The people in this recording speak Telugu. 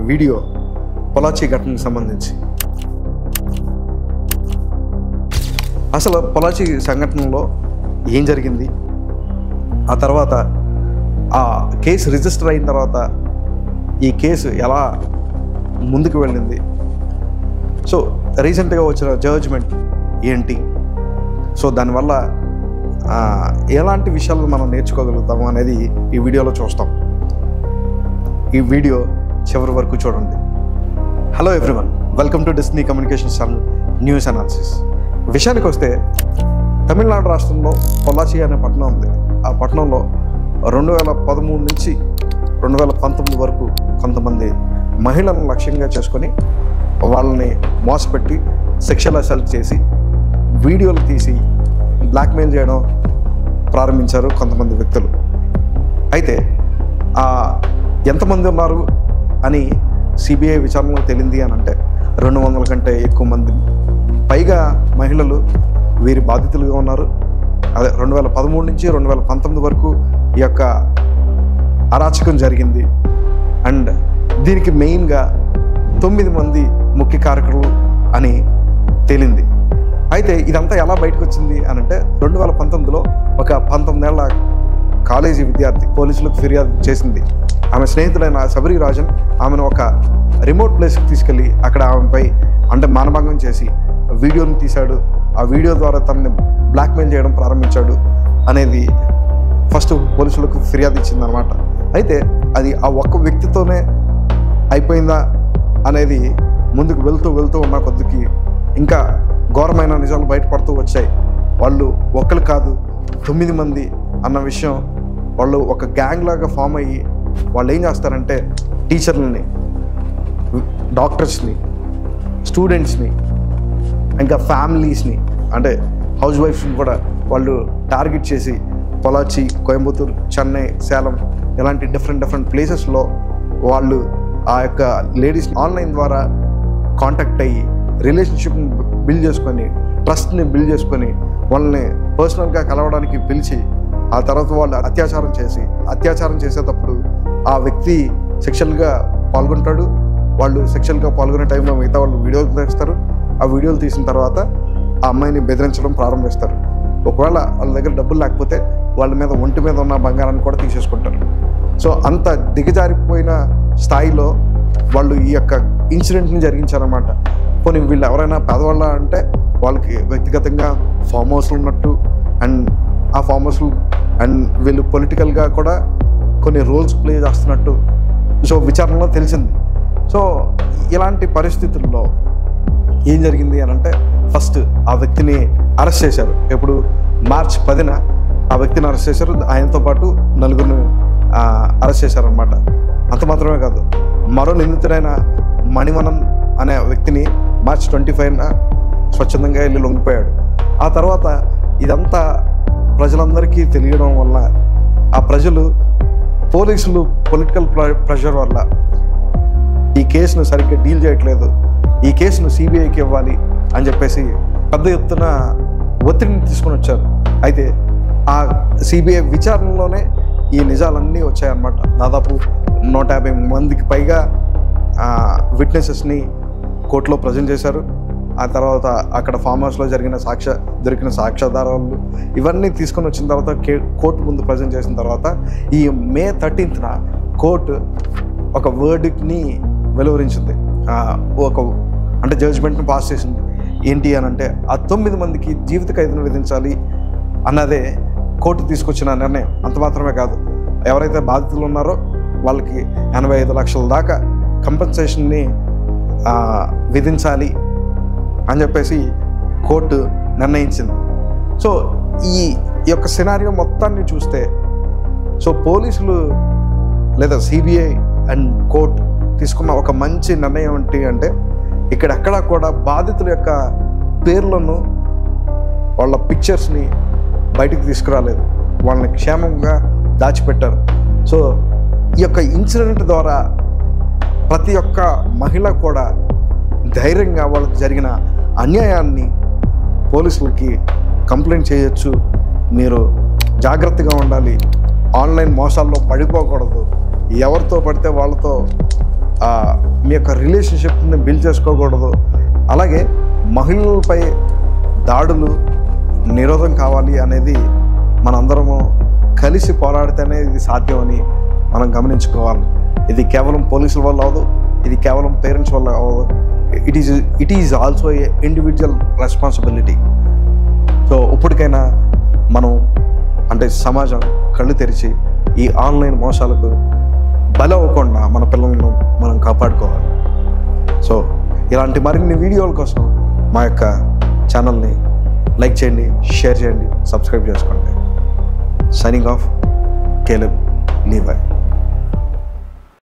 వీడియో పొలాచి ఘటనకు సంబంధించి. అసలు పొలాచి సంఘటనలో ఏం జరిగింది, ఆ తర్వాత ఆ కేసు రిజిస్టర్ అయిన తర్వాత ఈ కేసు ఎలా ముందుకు వెళ్ళింది, సో రీసెంట్గా వచ్చిన జడ్జ్మెంట్ ఏంటి, సో దానివల్ల ఎలాంటి విషయాలు మనం నేర్చుకోగలుగుతాము అనేది ఈ వీడియోలో చూస్తాం. ఈ వీడియో చివరి వరకు చూడండి. Hello everyone, welcome to Disney communications channel news analysis. విషయానికి వస్తే తమిళనాడు రాష్ట్రంలో పొలాచి అనే పట్టణం ఉంది. ఆ పట్టణంలో 2013 నుంచి 2019 వరకు కొంతమంది మహిళలను లక్ష్యంగా చేసుకొని వాళ్ళని మోసపెట్టి సెక్షువల్ అసాల్ట్ చేసి వీడియోలు తీసి బ్లాక్మెయిల్ చేయడం ప్రారంభించారు కొంతమంది వ్యక్తులు. అయితే ఎంతమంది ఉన్నారు అని సిబిఐ విచారణలో తేలింది అని అంటే 200 కంటే ఎక్కువ మంది పైగా మహిళలు వీరి బాధితులుగా ఉన్నారు. అదే 2013 నుంచి 2019 వరకు ఈ యొక్క అరాచకం జరిగింది. అండ్ దీనికి మెయిన్గా 9 మంది ముఖ్య కారకులు అని తేలింది. అయితే ఇదంతా ఎలా బయటకు వచ్చింది అని అంటే 2019లో ఒక 19 ఏళ్ల కాలేజీ విద్యార్థి పోలీసులకు ఫిర్యాదు చేసింది. ఆమె స్నేహితులైన శబరి రాజన్ ఆమెను ఒక రిమోట్ ప్లేస్కి తీసుకెళ్ళి అక్కడ ఆమెపై అంటే మానభంగం చేసి వీడియోని తీశాడు. ఆ వీడియో ద్వారా తనని బ్లాక్మెయిల్ చేయడం ప్రారంభించాడు అనేది ఫస్ట్ పోలీసులకు ఫిర్యాదు ఇచ్చిందనమాట. అయితే అది ఆ ఒక్క వ్యక్తితోనే అయిపోయిందా అనేది ముందుకు వెళ్తూ ఉన్న కొద్దికి ఇంకా ఘోరమైన నిజాలు బయటపడుతూ వచ్చాయి. వాళ్ళు ఒక్కరు కాదు 9 మంది అన్న విషయం వాళ్ళు ఒక గ్యాంగ్ లాగా ఫామ్ అయ్యి వాళ్ళు ఏం చేస్తారంటే టీచర్లని, డాక్టర్స్ని, స్టూడెంట్స్ని, ఇంకా ఫ్యామిలీస్ని అంటే హౌస్ వైఫ్స్ని కూడా వాళ్ళు టార్గెట్ చేసి పొలాచి, కోయంబత్తూర్, చెన్నై, సేలం ఇలాంటి డిఫరెంట్ ప్లేసెస్లో వాళ్ళు ఆ యొక్క లేడీస్ ఆన్లైన్ ద్వారా కాంటాక్ట్ అయ్యి రిలేషన్షిప్ని బిల్డ్ చేసుకొని, ట్రస్ట్ని బిల్డ్ చేసుకొని వాళ్ళని పర్సనల్గా కలవడానికి పిలిచి ఆ తర్వాత వాళ్ళు అత్యాచారం చేసేటప్పుడు ఆ వ్యక్తి సెక్షువల్గా పాల్గొంటాడు. వాళ్ళు సెక్షువల్గా పాల్గొనే టైంలో మిగతా వాళ్ళు వీడియోలు తీస్తారు. ఆ వీడియోలు తీసిన తర్వాత ఆ అమ్మాయిని బెదిరించడం ప్రారంభిస్తారు. ఒకవేళ వాళ్ళ దగ్గర డబ్బులు లేకపోతే వాళ్ళ మీద ఒంటి మీద ఉన్న బంగారాన్ని కూడా తీసేసుకుంటారు. సో అంత దిగజారిపోయిన స్థాయిలో వాళ్ళు ఈ యొక్క ఇన్సిడెంట్ని జరిగించారన్నమాట. పోనీ వీళ్ళు ఎవరైనా పేదవాళ్ళ అంటే వాళ్ళకి వ్యక్తిగతంగా ఫామ్ హౌస్లు ఉన్నట్టు అండ్ ఆ ఫామ్ హౌస్లు అండ్ వీళ్ళు పొలిటికల్గా కూడా కొన్ని రోల్స్ ప్లే చేస్తున్నట్టు సో విచారణలో తెలిసింది. సో ఇలాంటి పరిస్థితుల్లో ఏం జరిగింది అని అంటే ఫస్ట్ ఆ వ్యక్తిని అరెస్ట్ చేశారు. ఎప్పుడు మార్చి 10న ఆ వ్యక్తిని అరెస్ట్ చేశారు. ఆయనతో పాటు 4గురిని అరెస్ట్ చేశారనమాట. అంత మాత్రమే కాదు, మరో నిందితుడైన మణివనం అనే వ్యక్తిని మార్చి 25న స్వచ్ఛందంగా వెళ్ళి లొంగిపోయాడు. ఆ తర్వాత ఇదంతా ప్రజలందరికీ తెలియడం వల్ల ఆ ప్రజలు పోలీసులు పొలిటికల్ ప్రెషర్ వల్ల ఈ కేసును సరిగ్గా డీల్ చేయట్లేదు, ఈ కేసును సిబిఐకి ఇవ్వాలి అని చెప్పేసి పెద్ద ఎత్తున ఒత్తిడిని తీసుకొని వచ్చారు. అయితే ఆ సిబిఐ విచారణలోనే ఈ నిజాలన్నీ వచ్చాయన్నమాట. దాదాపు 150 మందికి పైగా విట్నెసెస్ని కోర్టులో ప్రజెంట్ చేశారు. ఆ తర్వాత అక్కడ ఫామ్ హౌస్లో దొరికిన సాక్ష్యాధారాలు ఇవన్నీ తీసుకొని వచ్చిన తర్వాత కోర్టు ముందు ప్రజెంట్ చేసిన తర్వాత ఈ మే 13న కోర్టు ఒక వర్డిక్ట్ని వెలువరించింది. అంటే జడ్జ్మెంట్ని పాస్ చేసింది. ఏంటి అని అంటే ఆ 9 మందికి జీవిత ఖైదును విధించాలి అన్నదే కోర్టు తీసుకొచ్చిన నిర్ణయం. అంత మాత్రమే కాదు, ఎవరైతే బాధితులు ఉన్నారో వాళ్ళకి 85 లక్షల దాకా కంపెన్సేషన్ని విధించాలి అని చెప్పేసి కోర్టు నిర్ణయించింది. సో ఈ యొక్క సినారియో మొత్తాన్ని చూస్తే సో పోలీసులు లేదా సిబిఐ అండ్ కోర్టు తీసుకున్న ఒక మంచి నిర్ణయం ఏంటి అంటే ఇక్కడెక్కడా కూడా బాధితుల యొక్క పేర్లను, వాళ్ళ పిక్చర్స్ని బయటికి తీసుకురాలేదు, వాళ్ళని క్షేమంగా దాచిపెట్టారు. సో ఈ యొక్క ఇన్సిడెంట్ ద్వారా ప్రతి ఒక్క మహిళ కూడా ధైర్యంగా వాళ్ళకి జరిగిన అన్యాయాన్ని పోలీసులకి కంప్లైంట్ చేయొచ్చు. మీరు జాగ్రత్తగా ఉండాలి, ఆన్లైన్ మోసాల్లో పడిపోకూడదు, ఎవరితో పడితే వాళ్ళతో మీ యొక్క రిలేషన్షిప్ని బిల్డ్ చేసుకోకూడదు. అలాగే మహిళలపై దాడులు నిరోధం కావాలి అనేది మనందరము కలిసి పోరాడితేనే ఇది సాధ్యమని మనం గమనించుకోవాలి. ఇది కేవలం పోలీసుల వల్ల అవ్వదు, ఇది కేవలం పేరెంట్స్ వల్ల అవ్వదు. It is also a individual responsibility. So ఇప్పటికైనా మనం అంటే సమాజం కళ్ళు తెరిచి ఈ ఆన్లైన్ మోసాలకు బలవ్వకుండా మన పిల్లలను మనం కాపాడుకోవాలి. సో ఇలాంటి మరిన్ని వీడియోల కోసం మా యొక్క ఛానల్ని లైక్ చేయండి, షేర్ చేయండి, సబ్స్క్రైబ్ చేసుకోండి. Signing off, Caleb Levi.